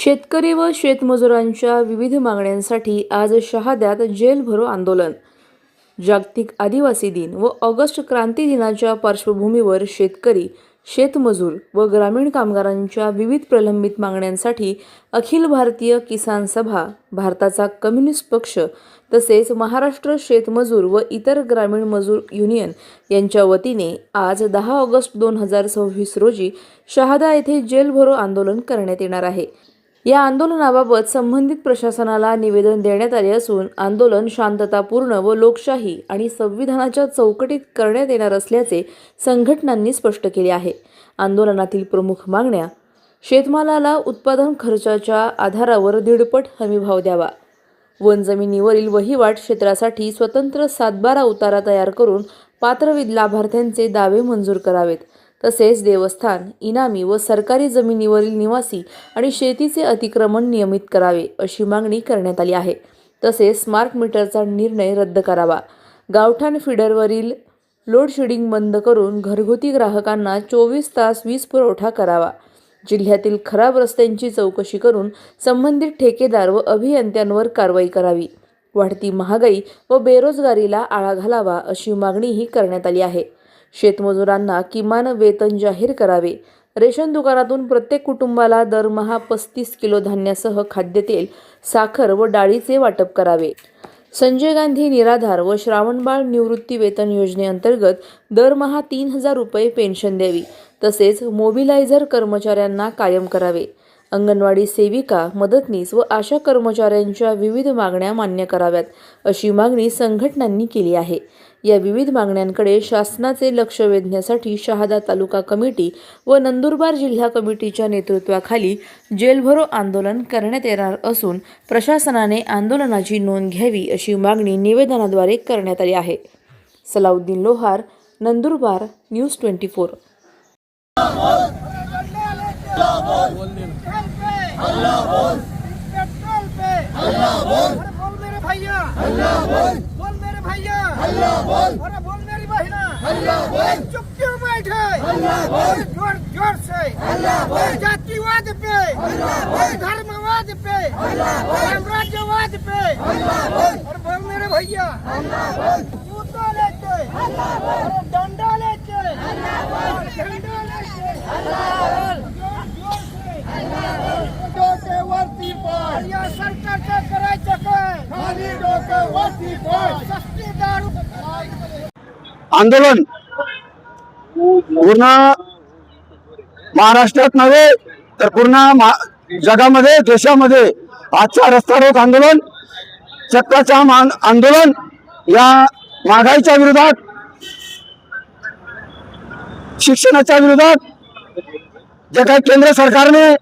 शेतकरी व शेतमजुरांच्या विविध मागण्यांसाठी आज शहाद्यात जेल भरो आंदोलन. जागतिक आदिवासी दिन व ऑगस्ट क्रांती दिनाच्या पार्श्वभूमीवर शेतकरी, शेतमजूर व ग्रामीण कामगारांच्या विविध प्रलंबित मागण्यांसाठी अखिल भारतीय किसान सभा, भारताचा कम्युनिस्ट पक्ष तसेच महाराष्ट्र शेतमजूर व इतर ग्रामीण मजूर युनियन यांच्या वतीने आज 10 ऑगस्ट 2026 रोजी शहादा येथे जेल भरो आंदोलन करण्यात येणार आहे. या आंदोलनाबाबत संबंधित प्रशासनाला निवेदन देण्यात आले असून आंदोलन शांततापूर्ण व लोकशाही आणि संविधानाच्या चौकटीत करण्यात येणार असल्याचे संघटनांनी स्पष्ट केले आहे. आंदोलनातील प्रमुख मागण्या: शेतमालाला उत्पादन खर्चाच्या आधारावर 1.5 हमीभाव द्यावा, वन जमिनीवरील वहिवाट क्षेत्रासाठी स्वतंत्र 7/12 उतारा तयार करून पात्र लाभार्थ्यांचे दावे मंजूर करावेत, तसेच देवस्थान, इनामी व सरकारी जमिनीवरील निवासी आणि शेतीचे अतिक्रमण नियमित करावे अशी मागणी करण्यात आली आहे. तसेच स्मार्ट मीटरचा निर्णय रद्द करावा, गावठाण फीडरवरील लोडशेडिंग बंद करून घरगुती ग्राहकांना 24 तास वीज पुरवठा करावा, जिल्ह्यातील खराब रस्त्यांची चौकशी करून संबंधित ठेकेदार व अभियंत्यांवर कारवाई करावी, वाढती महागाई व बेरोजगारीला आळा घालावा अशी मागणीही करण्यात आली आहे. शेतमजुरांना किमान वेतन जाहीर करावे, रेशन दुकानातून प्रत्येक कुटुंबाला दरमहा 35 किलो धान्यासह खाद्यतेल, साखर व डाळीचे वाटप करावे. संजय गांधी निराधार व श्रावणबाळ निवृत्ती वेतन योजनेअंतर्गत दरमहा 3,000 रुपये पेन्शन द्यावी, तसेच मोबिलायझर कर्मचाऱ्यांना कायम करावे. अंगणवाडी सेविका, मदतनीस व आशा कर्मचाऱ्यांच्या विविध मागण्या मान्य कराव्यात अशी मागणी संघटनांनी केली आहे. या विविध मागण्यांकडे शासनाचे लक्ष वेधण्यासाठी शहादा तालुका कमिटी व नंदुरबार जिल्हा कमिटीच्या नेतृत्वाखाली जेल भरो आंदोलन करण्यात येणार असून प्रशासनाने आंदोलनाची नोंद घ्यावी अशी मागणी निवेदनाद्वारे करण्यात आली आहे. सलाउद्दीन लोहार, नंदुरबार, न्यूज 24. बोल मेरी बहना, चुप क्यों बैठे, जोर जोर से जातिवाद पे, धर्मवाद पे, साम्राज्यवाद पे, और बोल मेरे भैया, जूता लेके, डंडा लेके, झंडा लेके, डोके वरती पाय, या सरकारचं करायचं काय, खाली डोके वरती पाय, सस्ती दारू. आंदोलन पूर्ण महाराष्ट्रात नव्हे तर पूर्ण जगामध्ये, देशामध्ये आजचा रस्ता रोक आंदोलन, चक्काजाम आंदोलन या महागाईच्या विरोधात, शिक्षणाच्या विरोधात, जे काही केंद्र सरकारने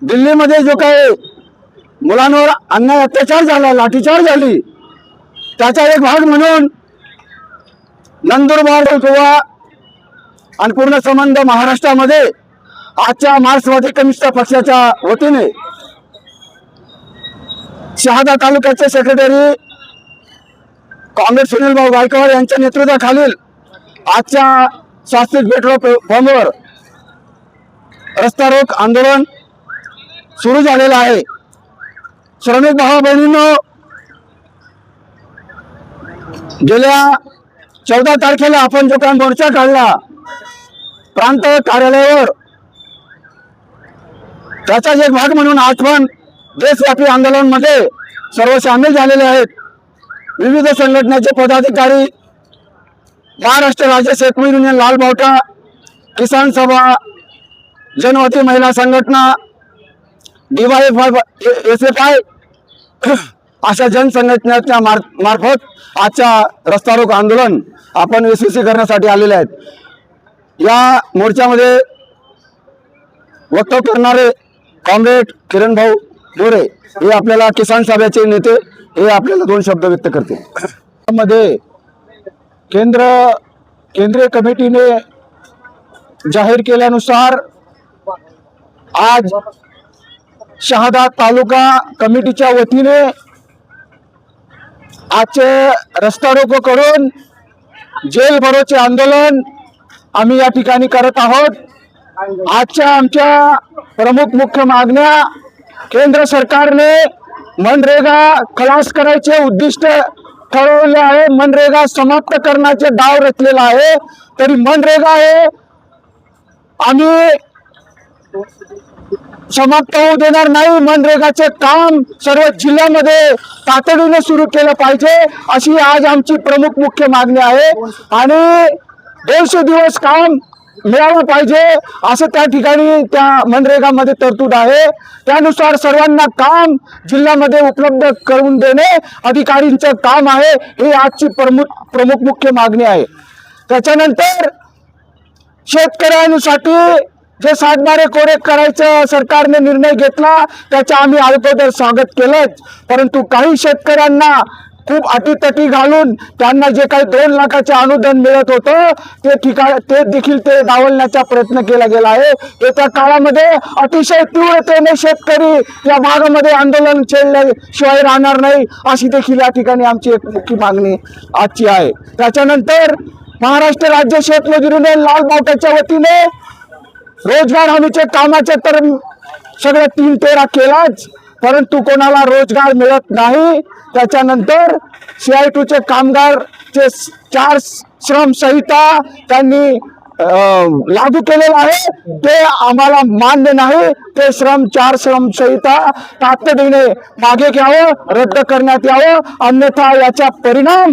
दिल्लीमध्ये जो काही मुलांवर अन्याय अत्याचार झाला, लाठीचार्ज झाली, त्याचा एक भाग म्हणून नंदुरबार गोवा आणि पूर्ण संबंध महाराष्ट्रामध्ये आजच्या मार्क्सवादी कम्युनिस्ट पक्षाच्या वतीने शहादा तालुक्याचे सेक्रेटरी काँग्रेस सुनील भाऊ गायकवाड यांच्या नेतृत्वाखालील आजच्या स्वस्तिक पेट्रोल पंपवर रस्ता रोक आंदोलन सुरू झालेलं आहे. श्रमिक भाऊ बहिणींनो, गेल्या 14 तारखेला आपण जो काही मोर्चा काढला प्रांत कार्यालयावर, त्याचाच एक भाग म्हणून आज पण देशव्यापी आंदोलनामध्ये सर्व सामील झालेले आहेत. विविध संघटनेचे पदाधिकारी, महाराष्ट्र राज्य शेतमजूर युनियन लालबावटा, किसान सभा, जनवती महिला संघटना, DYFI अशा जनसंघटनेच्या मार्फत आजच्या रस्ता रोको आंदोलन आपण यशस्वी करण्यासाठी आलेले आहेत. या मोर्चामध्ये वक्तव्य करणारे कॉम्रेड किरण भाऊ बोरे हे आपल्याला किसान सभेचे नेते हे आपल्याला 2 शब्द व्यक्त करतील. मध्ये केंद्रीय कमिटीने जाहीर केल्यानुसार आज शहादा तालुका कमिटीच्या वतीने आजचे रस्ता रोको करून जेल भरोचे आंदोलन आम्ही या ठिकाणी करत आहोत. आजच्या आमच्या प्रमुख मुख्य मागण्या केंद्र सरकारने मनरेगा खलास करायचे उद्दिष्ट ठरवले आहे, मनरेगा समाप्त करण्याचे डाव रचलेला आहे, तरी मनरेगा हे आम्ही समाप्त होऊ देणार नाही. मनरेगाचे काम सर्व जिल्ह्यामध्ये तातडीने सुरू केलं पाहिजे अशी आज आमची प्रमुख मुख्य मागणी आहे. आणि 150 दिवस काम मिळालं पाहिजे असं त्या ठिकाणी त्या मनरेगामध्ये तरतूद आहे. त्यानुसार सर्वांना काम जिल्ह्यामध्ये उपलब्ध करून देणे अधिकारींचं काम आहे. ही आजची प्रमुख मुख्य मागणी आहे. त्याच्यानंतर शेतकऱ्यांसाठी जे सातबारे कोरे करायचं सरकारने निर्णय घेतला त्याचं आम्ही अगोदर स्वागत केलंच, परंतु काही शेतकऱ्यांना खूप अटीतटी घालून त्यांना जे काही 2 लाखाचे अनुदान मिळत होतं ते देखील ते डावलण्याचा प्रयत्न केला गेला आहे. येत्या काळामध्ये अतिशय तीव्रतेने शेतकरी या भागामध्ये आंदोलन छेडल्याशिवाय राहणार नाही अशी देखील या ठिकाणी आमची एक मुख्य मागणी आजची आहे. त्याच्यानंतर महाराष्ट्र राज्य शेतमजूर युनियन लाल बावटाच्या वतीने रोजगार हमीचे कामाचे तर सगळे 3-13 केलाच, परंतु कोणाला रोजगार मिळत नाही. त्याच्यानंतर CI2चे कामगारचे 4 श्रम संहिता त्यांनी लागू केलेलं आहे, ते आम्हाला मान्य नाही. ते 4 श्रम संहिता तातडीने मागे घ्यावं, रद्द करण्यात यावं, अन्यथा याचा परिणाम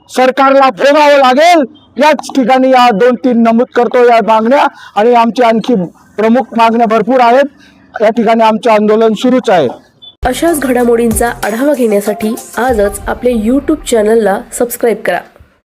सरकारला भोगावं लागेल. याच ठिकाणी या 2-3 नमूद करतो या मागण्या, आणि आमची आणखी प्रमुख मागण्या भरपूर आहेत. या ठिकाणी आमचं आंदोलन सुरूच आहे. अशाच घडामोडींचा आढावा घेण्यासाठी आजच आपल्या YouTube चॅनलला सबस्क्राईब करा.